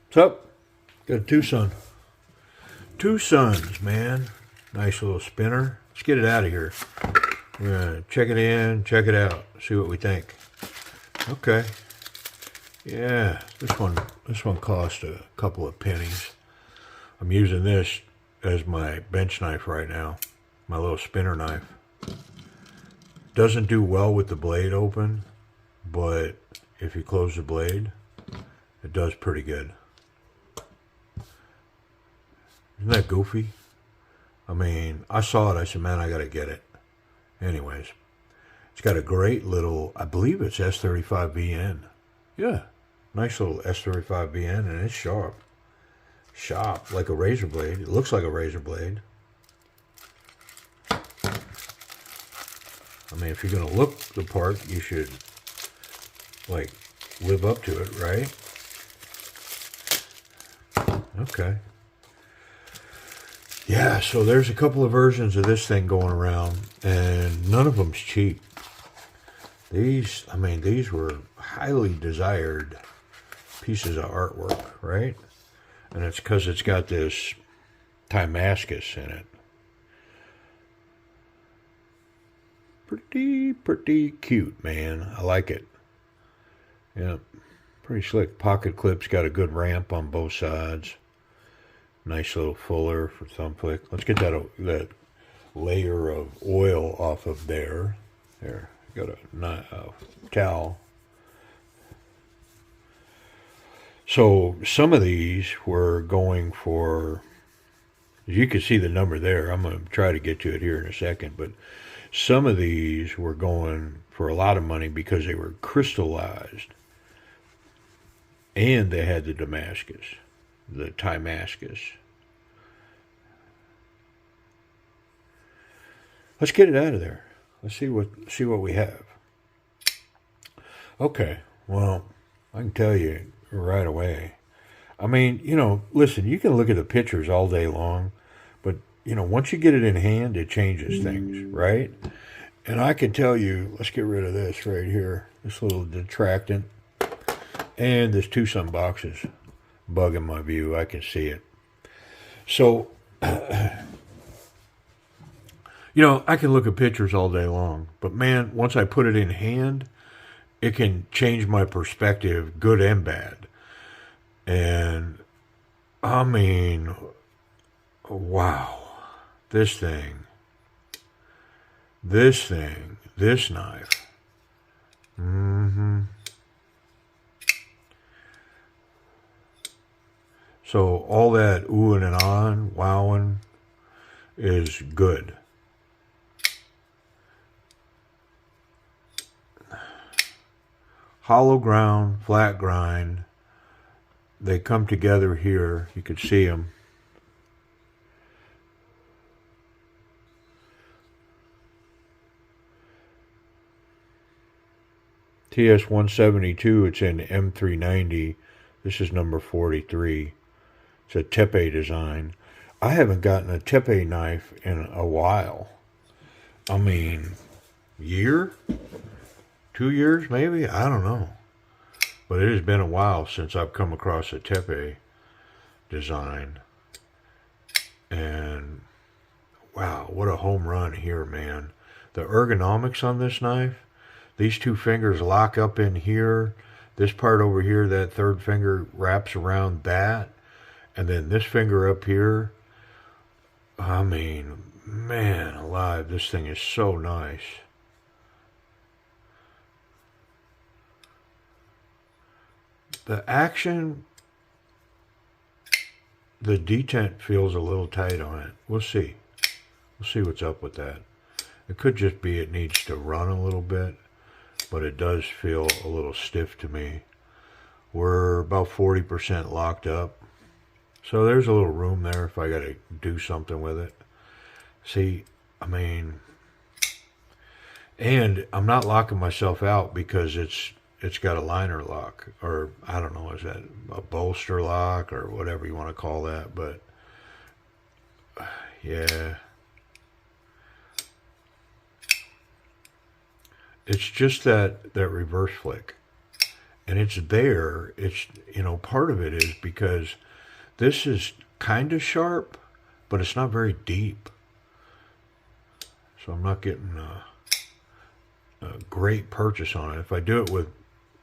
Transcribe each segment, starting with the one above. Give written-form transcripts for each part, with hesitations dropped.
What's up? Got a TWOSUN. TWOSUNs, man. Nice little spinner. Let's get it out of here. We're gonna check it in, check it out, see what we think. Okay. Yeah, this one cost a couple of pennies. I'm using this as my bench knife right now. My little spinner knife. Doesn't do well with the blade open, but if you close the blade, it does pretty good. Isn't that goofy? I mean, I saw it, I said, man, I gotta get it. Anyways, it's got a great little, I believe it's S35VN. Yeah, nice little S35VN, and it's sharp. Sharp, like a razor blade. It looks like a razor blade. I mean, if you're gonna look the part, you should, like, live up to it, right? Okay. Yeah, so there's a couple of versions of this thing going around, and none of them's cheap. These, I mean, these were highly desired pieces of artwork, right? And it's because it's got this TIMASCUS in it. Pretty cute, man. I like it. Yeah, pretty slick. Pocket clip's got a good ramp on both sides. Nice little fuller for thumb flick. Let's get that layer of oil off of there. There, got a towel. So some of these were going for, you can see the number there. I'm going to try to get to it here in a second, but some of these were going for a lot of money because they were crystallized, and they had the Damascus. The TIMASCUS. Let's get it out of there. Let's see what we have. Okay, well, I can tell you right away. I mean, you know, listen, you can look at the pictures all day long, but, you know, once you get it in hand, it changes things, right? And I can tell you, let's get rid of this right here, this little detractant, and this TWOSUN boxes. Bugging my view, I can see it. So, you know, I can look at pictures all day long, but man, once I put it in hand, it can change my perspective, good and bad. And I mean, wow, this knife. So all that oohing and ahhing, wowing is good. Hollow ground, flat grind, they come together here. You can see them. TS172, it's in M390. This is number 43. It's a tepe design. I haven't gotten a tepe knife in a while. I mean, year? 2 years maybe? I don't know. But it has been a while since I've come across a tepe design. And wow, what a home run here, man. The ergonomics on this knife, these two fingers lock up in here. This part over here, that third finger wraps around that. And then this finger up here, I mean, man alive, this thing is so nice. The action, the detent feels a little tight on it. We'll see. We'll see what's up with that. It could just be it needs to run a little bit, but it does feel a little stiff to me. We're about 40% locked up. So there's a little room there if I got to do something with it. See, I mean, and I'm not locking myself out because it's got a liner lock, or I don't know, is that a bolster lock or whatever you want to call that, but yeah. It's just that reverse flick. and it's there. It's, you know, part of it is because this is kind of sharp, but it's not very deep. So I'm not getting a great purchase on it. If I do it with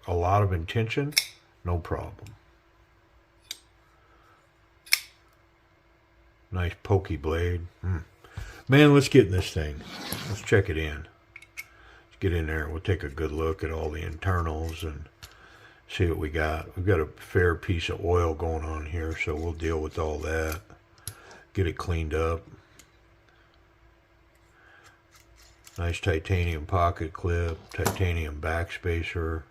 a lot of intention, no problem. Nice pokey blade. Man, let's get in this thing. Let's check it in. Let's get in there. We'll take a good look at all the internals and see what we got. We've got a fair piece of oil going on here, so we'll deal with all that. Get it cleaned up. Nice titanium pocket clip, titanium backspacer.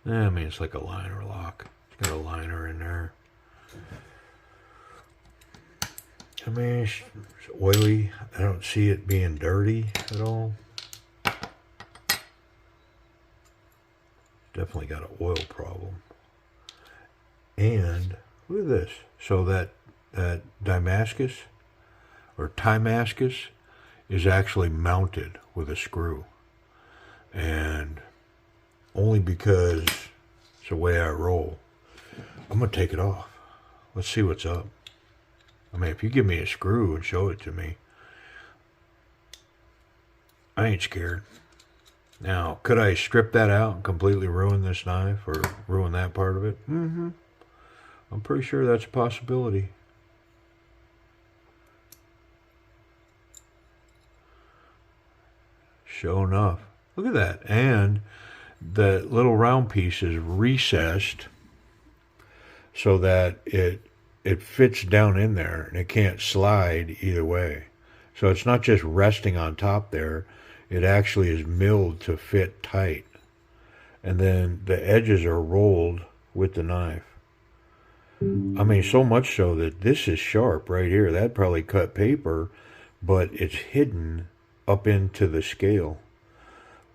I mean, it's like a liner lock. It's got a liner in there. I mean, it's oily. I don't see it being dirty at all. Definitely got an oil problem. And look at this. So that Damascus or TIMASCUS is actually mounted with a screw. And only because it's the way I roll. I'm going to take it off. Let's see what's up. I mean, if you give me a screw and show it to me, I ain't scared. Now, could I strip that out and completely ruin this knife or ruin that part of it? I'm pretty sure that's a possibility. Sure enough. Look at that. And the little round piece is recessed so that it fits down in there and it can't slide either way. So it's not just resting on top there. It actually is milled to fit tight. And then the edges are rolled with the knife. I mean, so much so that this is sharp right here. That'd probably cut paper, but it's hidden up into the scale.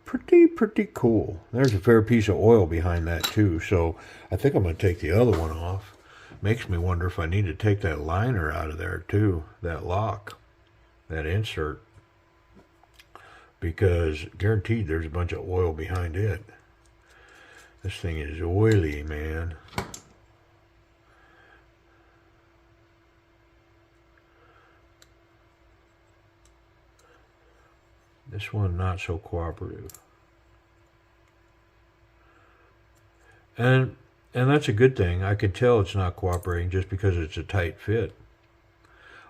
Pretty cool. There's a fair piece of oil behind that too. So I think I'm going to take the other one off. Makes me wonder if I need to take that liner out of there too. That lock. That insert. Because guaranteed there's a bunch of oil behind it. This thing is oily, man. This one not so cooperative. And that's a good thing. I can tell it's not cooperating just because it's a tight fit.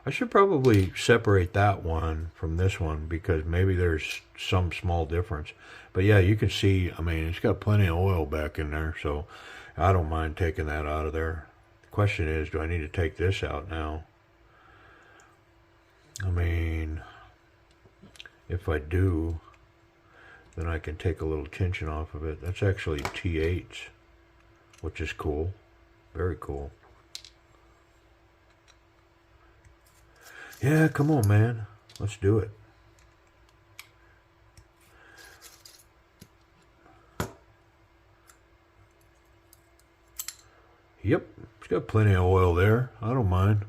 I should probably separate that one from this one because maybe there's some small difference. But yeah, you can see, I mean, it's got plenty of oil back in there, so I don't mind taking that out of there. The question is, do I need to take this out now? I mean, if I do, then I can take a little tension off of it. That's actually T8, which is cool. Very cool. Yeah, come on, man. Let's do it. Yep, it's got plenty of oil there. I don't mind.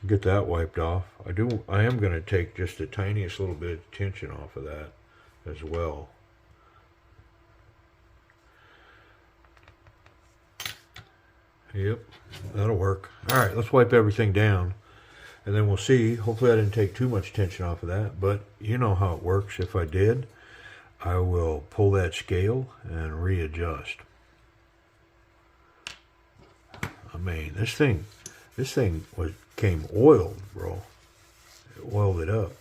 Get that wiped off. I am going to take just the tiniest little bit of tension off of that as well. Yep, that'll work. All right, let's wipe everything down. And then we'll see. Hopefully I didn't take too much tension off of that. But you know how it works. If I did, I will pull that scale and readjust. I mean, this thing came oiled, bro. It oiled it up.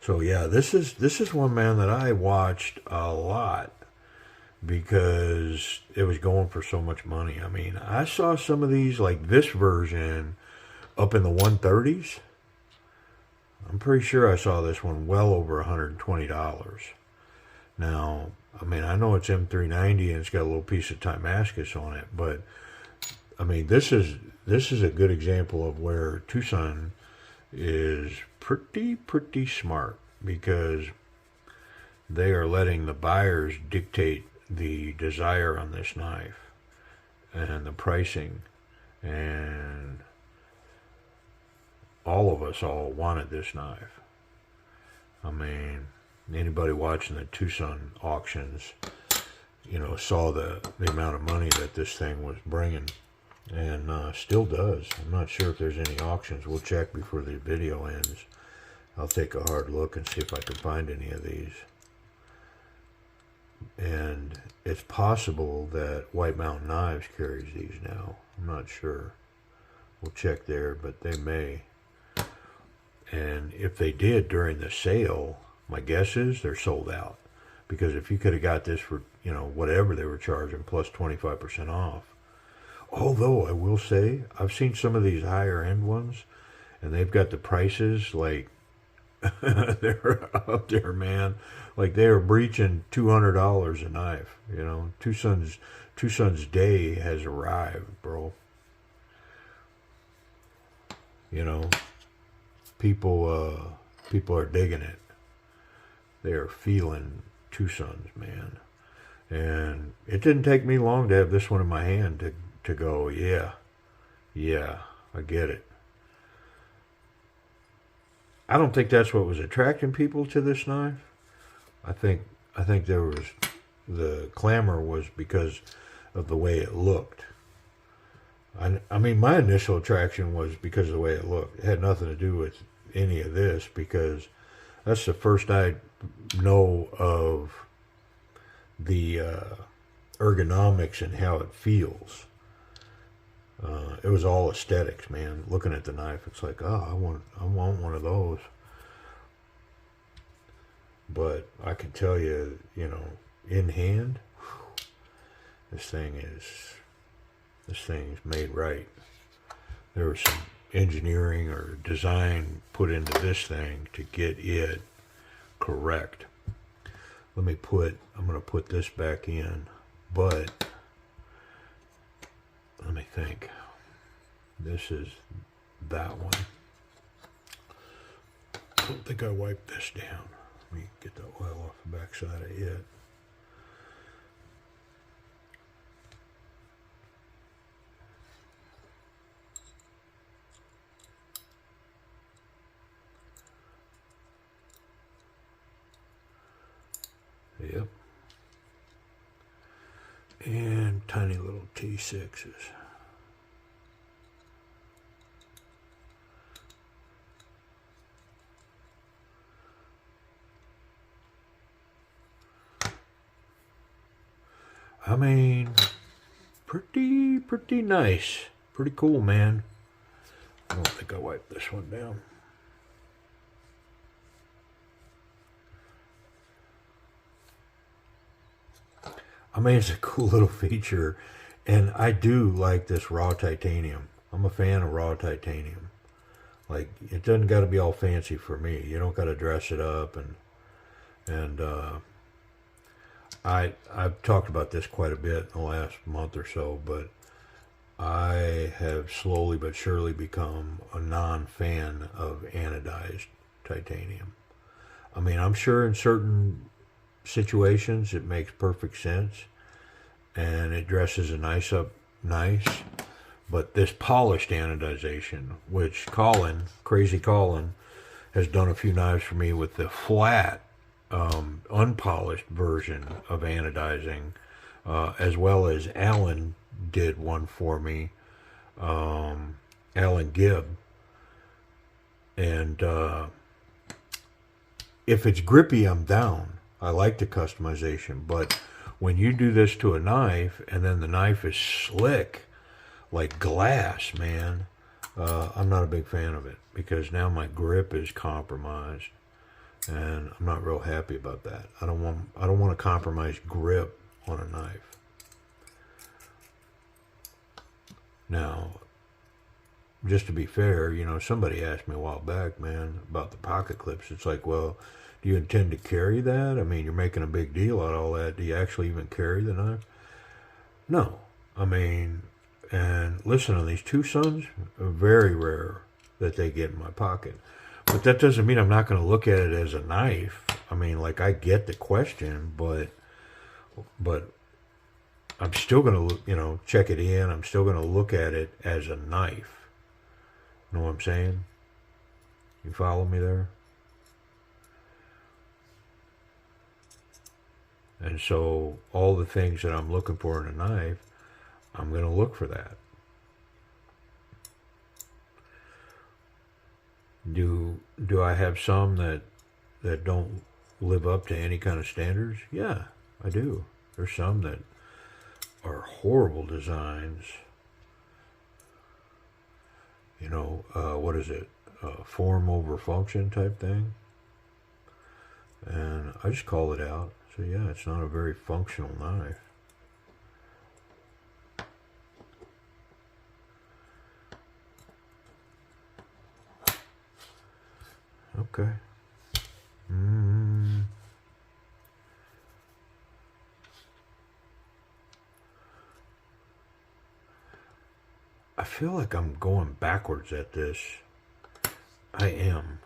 So yeah, this is one, man, that I watched a lot because it was going for so much money. I mean, I saw some of these, like this version, up in the 130s. I'm pretty sure I saw this one well over $120. Now, I mean, I know it's M390 and it's got a little piece of TIMASCUS on it, but I mean, this is a good example of where TWOSUN is pretty smart, because they are letting the buyers dictate the desire on this knife and the pricing. And all of us all wanted this knife. I mean, anybody watching the TWOSUN auctions, you know, saw the amount of money that this thing was bringing, and still does. I'm not sure if there's any auctions. We'll check before the video ends. I'll take a hard look and see if I can find any of these. And it's possible that White Mountain Knives carries these now. I'm not sure. We'll check there, but they may. And if they did during the sale, my guess is they're sold out. Because if you could have got this for, you know, whatever they were charging, plus 25% off. Although I will say, I've seen some of these higher end ones, and they've got the prices like, they're up there, man. Like they are breaching $200 a knife. You know, TWOSUN's day has arrived, bro. You know, people are digging it. They are feeling TWOSUNs, man. And it didn't take me long to have this one in my hand to go, yeah, I get it. I don't think that's what was attracting people to this knife. I think there was, the clamor was because of the way it looked. I mean, my initial attraction was because of the way it looked. It had nothing to do with any of this, because that's the first I know of the ergonomics and how it feels. It was all aesthetics, man. Looking at the knife, it's like, oh, I want one of those. But I can tell you, you know, in hand, this thing is made right. There was some engineering or design put into this thing to get it correct. I'm going to put this back in, but let me think. This is that one. I don't think I wiped this down. Let me get the oil off the back side of it. Yep. And tiny little T6s. I mean, pretty nice. Pretty cool, man. I don't think I wiped this one down. I mean, it's a cool little feature, and I do like this raw titanium. I'm a fan of raw titanium. Like, it doesn't got to be all fancy for me. You don't got to dress it up, and I've talked about this quite a bit in the last month or so, but I have slowly but surely become a non-fan of anodized titanium. I mean, I'm sure in certain situations it makes perfect sense and it dresses a knife up nice, but this polished anodization, which Crazy Colin has done a few knives for me with the flat unpolished version of anodizing, as well as Alan did one for me, Alan Gibb, and if it's grippy, I'm down. I like the customization, but when you do this to a knife and then the knife is slick like glass, man, I'm not a big fan of it, because now my grip is compromised, and I'm not real happy about that. I don't want to compromise grip on a knife. Now, just to be fair, you know, somebody asked me a while back, man, about the pocket clips. It's like, well, do you intend to carry that? I mean, you're making a big deal out of all that. Do you actually even carry the knife? No. I mean, and listen, on these TWOSUNs, very rare that they get in my pocket. But that doesn't mean I'm not going to look at it as a knife. I mean, like, I get the question, but I'm still going to look, you know, check it in. I'm still going to look at it as a knife. Know what I'm saying? You follow me there? And so all the things that I'm looking for in a knife, I'm going to look for that. Do I have some that don't live up to any kind of standards? Yeah, I do. There's some that are horrible designs. You know, what is it? Form over function type thing. And I just call it out. So yeah, it's not a very functional knife. Okay. I feel like I'm going backwards at this. I am.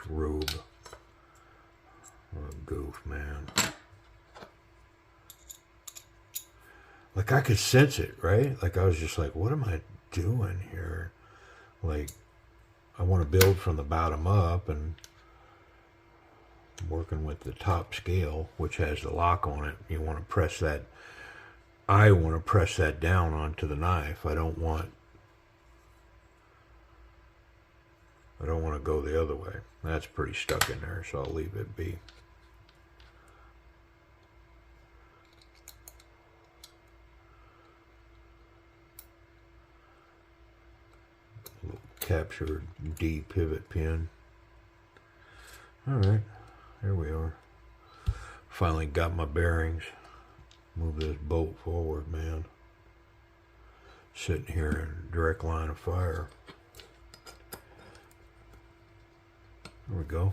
Rube. What a goof, man. Like I could sense it, right? Like I was just like, what am I doing here? Like, I want to build from the bottom up, and working with the top scale, which has the lock on it. You want to press that. I want to press that down onto the knife. I don't want to go the other way. That's pretty stuck in there, so I'll leave it be. Captured D pivot pin. Alright, here we are. Finally got my bearings. Move this bolt forward, man. Sitting here in direct line of fire. There we go.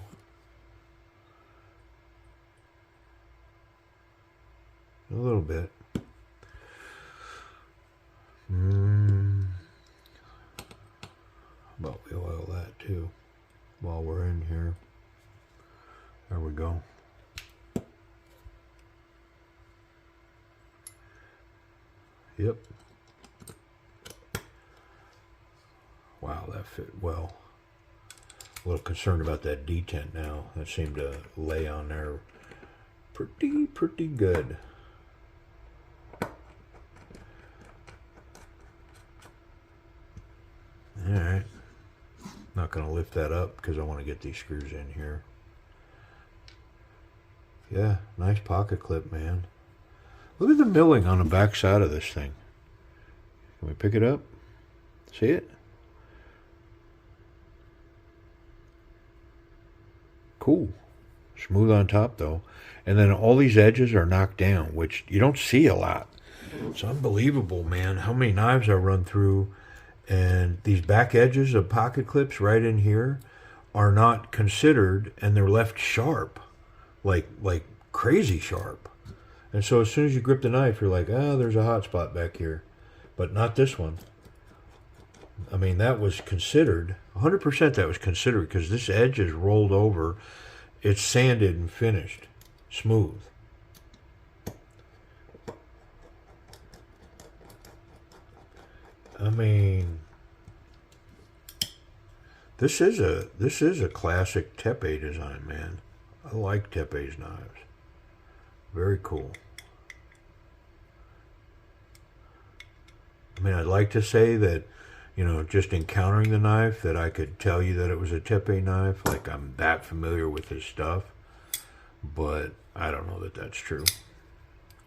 A little bit. How about we oil that too while we're in here. There we go. Yep. Wow, that fit well. A little concerned about that detent now. That seemed to lay on there pretty good. Alright. Not going to lift that up because I want to get these screws in here. Yeah, nice pocket clip, man. Look at the milling on the back side of this thing. Can we pick it up? See it? Cool. Smooth on top, though. And then all these edges are knocked down, which you don't see a lot. It's unbelievable, man, how many knives I run through. And these back edges of pocket clips right in here are not considered, and they're left sharp. Like crazy sharp. And so as soon as you grip the knife, you're like, oh, there's a hot spot back here. But not this one. I mean, that was considered, 100% that was considered, because this edge is rolled over. It's sanded and finished. Smooth. I mean, this is a classic Tepe design, man. I like Tepe's knives. Very cool. I mean, I'd like to say that, you know, just encountering the knife, that I could tell you that it was a Tepe knife. Like, I'm that familiar with his stuff. But I don't know that that's true.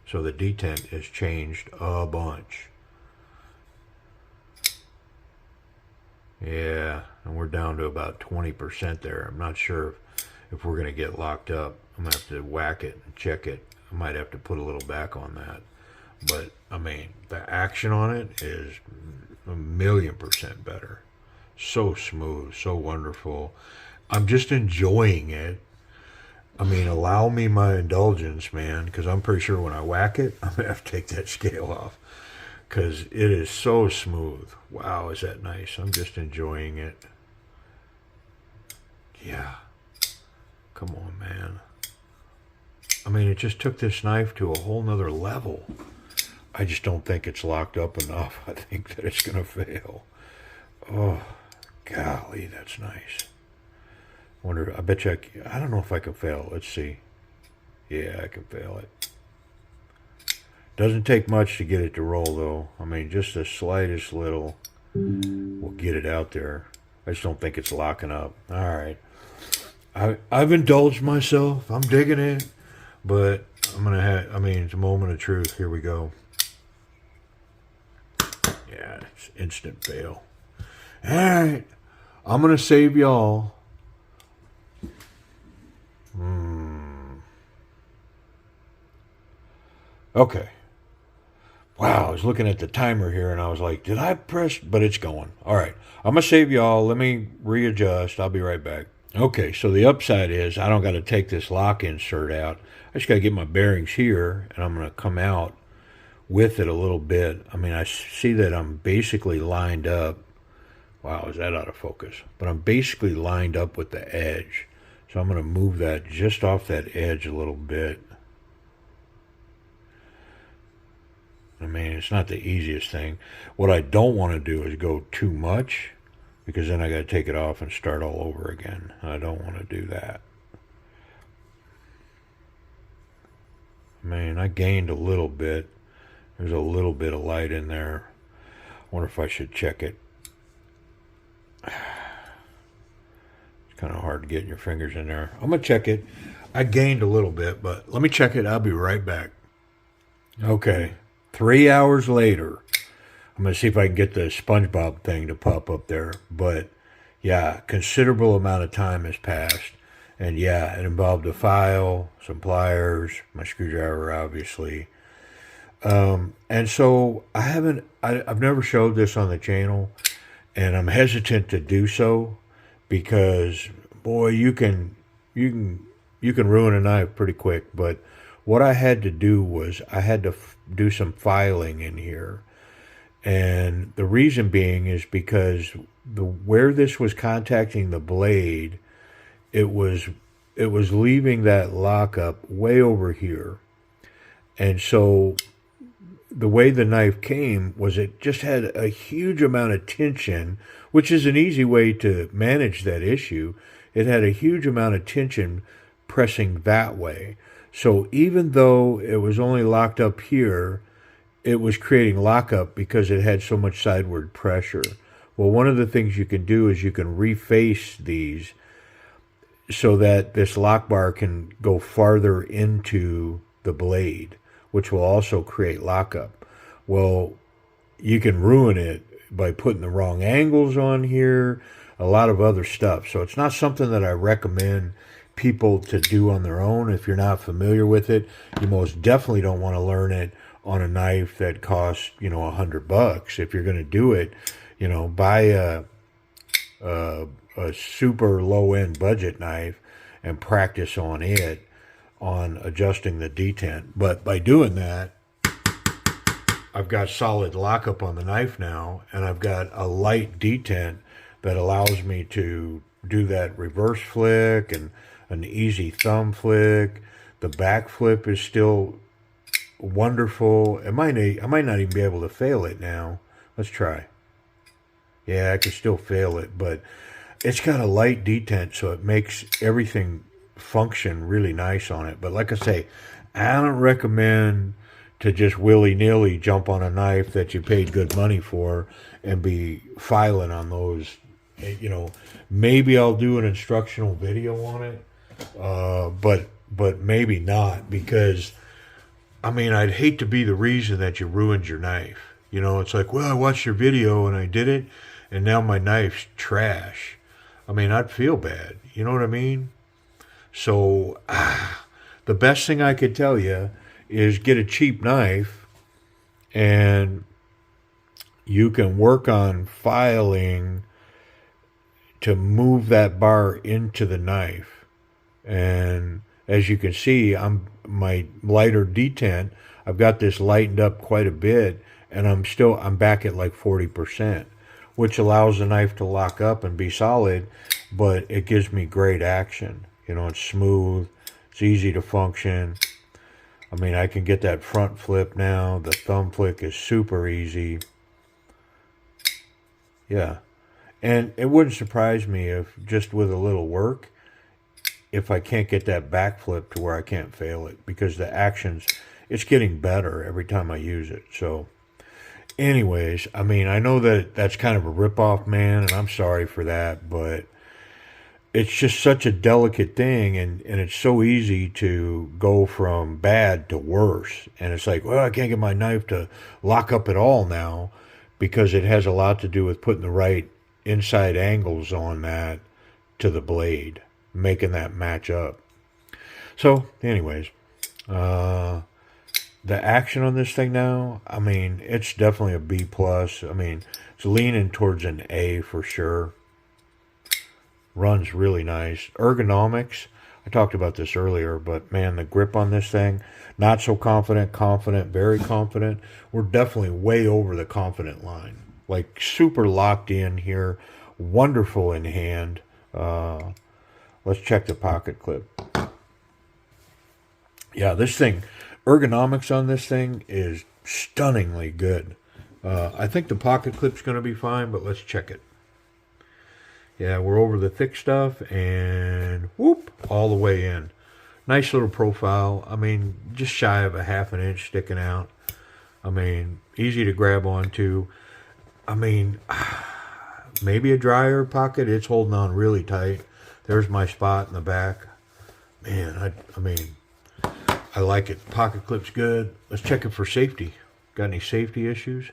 So the detent has changed a bunch. Yeah, and we're down to about 20% there. I'm not sure if we're going to get locked up. I'm going to have to whack it and check it. I might have to put a little back on that. But, I mean, the action on it is 1,000,000% better. So smooth, so wonderful. I'm just enjoying it. I mean, allow me my indulgence, man, because I'm pretty sure when I whack it, I'm going to have to take that scale off. Because it is so smooth. Wow, is that nice. I'm just enjoying it. Yeah. Come on, man. I mean, it just took this knife to a whole nother level. I just don't think it's locked up enough. I think that it's going to fail. Oh, golly, that's nice. I bet you, I don't know if I can fail. Let's see. Yeah, I can fail it. Doesn't take much to get it to roll, though. I mean, just the slightest little will get it out there. I just don't think it's locking up. All right. I've indulged myself. I'm digging it. But I'm going to have, I mean, it's a moment of truth. Here we go. Yeah, it's instant fail. All right. I'm going to save y'all. Okay. Wow, I was looking at the timer here and I was like, did I press? But it's going. All right. I'm going to save y'all. Let me readjust. I'll be right back. Okay, so the upside is I don't got to take this lock insert out. I just got to get my bearings here, and I'm going to come out with it a little bit. I mean, I see that I'm basically lined up. Wow, is that out of focus? But I'm basically lined up with the edge. So I'm going to move that just off that edge a little bit. I mean, it's not the easiest thing. What I don't want to do is go too much, because then I got to take it off and start all over again. I don't want to do that. I mean, I gained a little bit. There's a little bit of light in there. I wonder if I should check it. It's kind of hard to get your fingers in there. I'm going to check it. I gained a little bit, but let me check it. I'll be right back. Okay. 3 hours later. I'm going to see if I can get the SpongeBob thing to pop up there. But, yeah, considerable amount of time has passed. And, yeah, it involved a file, some pliers, my screwdriver, obviously. And so I've never showed this on the channel. And I'm hesitant to do so because, boy, you can ruin a knife pretty quick. But what I had to do was I had to do some filing in here. And the reason being is because where this was contacting the blade, it was leaving that lockup way over here. And so the way the knife came was it just had a huge amount of tension, which is an easy way to manage that issue. It had a huge amount of tension pressing that way. So even though it was only locked up here, it was creating lockup because it had so much sideward pressure. Well, one of the things you can do is you can reface these so that this lock bar can go farther into the blade, which will also create lockup. Well, you can ruin it by putting the wrong angles on here, a lot of other stuff. So it's not something that I recommend people to do on their own. If you're not familiar with it, you most definitely don't want to learn it on a knife that costs, $100. If you're going to do it, buy a super low-end budget knife and practice on it, on adjusting the detent. But by doing that, I've got solid lockup on the knife now, and I've got a light detent that allows me to do that reverse flick and an easy thumb flick. The back flip is still wonderful. I might not even be able to fail it now. Let's try. Yeah, I can still fail it, but it's got a light detent, so it makes everything function really nice on it. But like I say, I don't recommend to just willy-nilly jump on a knife that you paid good money for and be filing on those. Maybe I'll do an instructional video on it, but maybe not, because I'd hate to be the reason that you ruined your knife. It's like, well, I watched your video and I did it, and now my knife's trash. I'd feel bad. You know what I mean? So, the best thing I could tell you is get a cheap knife, and you can work on filing to move that bar into the knife. And as you can see, my lighter detent, I've got this lightened up quite a bit, and I'm back at like 40%, which allows the knife to lock up and be solid, but it gives me great action. It's smooth, It's easy to function. I mean, I can get that front flip now. The thumb flick is super easy. Yeah. And it wouldn't surprise me if, just with a little work, if I can't get that back flip to where I can't fail it. Because the actions, it's getting better every time I use it. So, anyways, I mean, I know that that's kind of a ripoff, man, and I'm sorry for that, but it's just such a delicate thing, and it's so easy to go from bad to worse. And it's like, well, I can't get my knife to lock up at all now, because it has a lot to do with putting the right inside angles on that to the blade, making that match up. So, anyways, the action on this thing now, I mean, it's definitely a B+. I mean, it's leaning towards an A for sure. Runs really nice. Ergonomics, I talked about this earlier, but man, the grip on this thing, not so confident, very confident. We're definitely way over the confident line. Like super locked in here. Wonderful in hand. Let's check the pocket clip. Yeah, this thing, ergonomics on this thing is stunningly good. I think the pocket clip's going to be fine, but let's check it. Yeah, we're over the thick stuff and whoop, all the way in. Nice little profile. I mean, just shy of a ½ inch sticking out. I mean, easy to grab onto. I mean, maybe a dryer pocket. It's holding on really tight. There's my spot in the back. Man, I mean, I like it. Pocket clip's good. Let's check it for safety. Got any safety issues?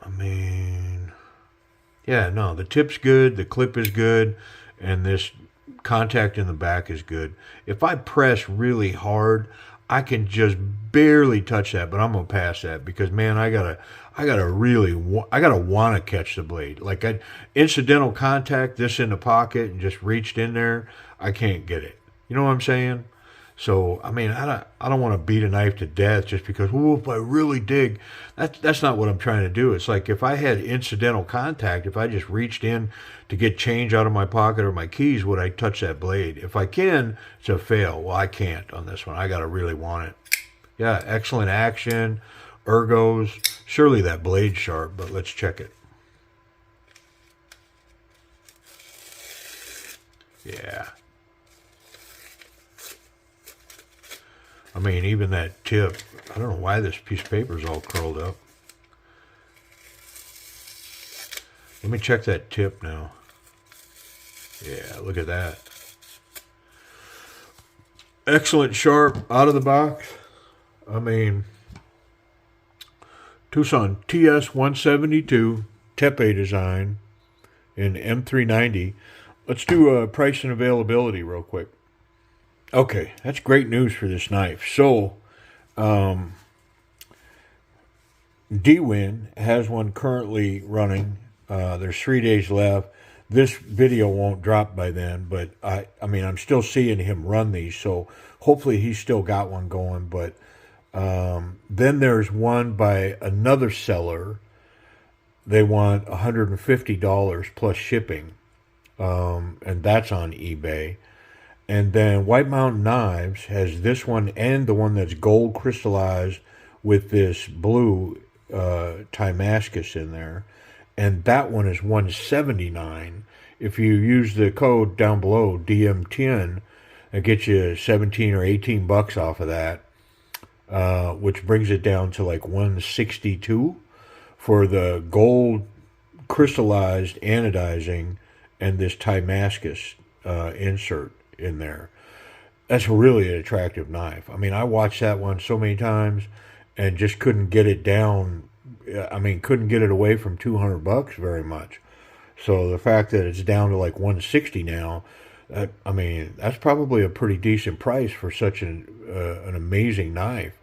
I mean, yeah, no, the tip's good, the clip is good, and this contact in the back is good. If I press really hard, I can just barely touch that, but I'm gonna pass that because, man, I gotta want to catch the blade. Like incidental contact, this in the pocket and just reached in there, I can't get it. You know what I'm saying? So, I mean, I don't want to beat a knife to death just because, oh, if I really dig, that's not what I'm trying to do. It's like if I had incidental contact, if I just reached in to get change out of my pocket or my keys, would I touch that blade? If I can, it's a fail. Well, I can't on this one. I got to really want it. Yeah, excellent action, ergos. Surely that blade's sharp, but let's check it. Yeah. I mean, even that tip, I don't know why this piece of paper is all curled up. Let me check that tip now. Yeah, look at that. Excellent sharp out of the box. I mean, TWOSUN TS172 Tepe design in M390. Let's do price and availability real quick. Okay, that's great news for this knife. So, D-Win has one currently running. There's 3 days left. This video won't drop by then, but I mean, I'm still seeing him run these, so hopefully he's still got one going. But then there's one by another seller. They want $150 plus shipping, and that's on eBay. And then White Mountain Knives has this one and the one that's gold crystallized with this blue TIMASCUS in there. And that one is $179. If you use the code down below, DM10, it gets you 17 or 18 bucks off of that, which brings it down to like $162 for the gold crystallized anodizing and this TIMASCUS insert in there. That's really an attractive knife. I mean, I watched that one so many times and just couldn't get it down. I mean, couldn't get it away from 200 bucks very much. So the fact that it's down to like 160 now, I mean, that's probably a pretty decent price for such an amazing knife.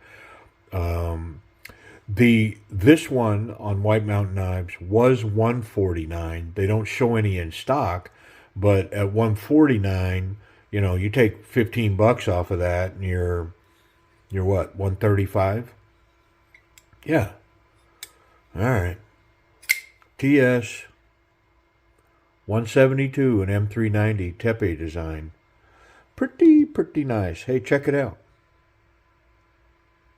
This one on White Mountain Knives was $149. They don't show any in stock, but at $149, you know, you take 15 bucks off of that, and you're what, $135? Yeah. All right. TS 172 an M390 Tepe design. Pretty nice. Hey, check it out.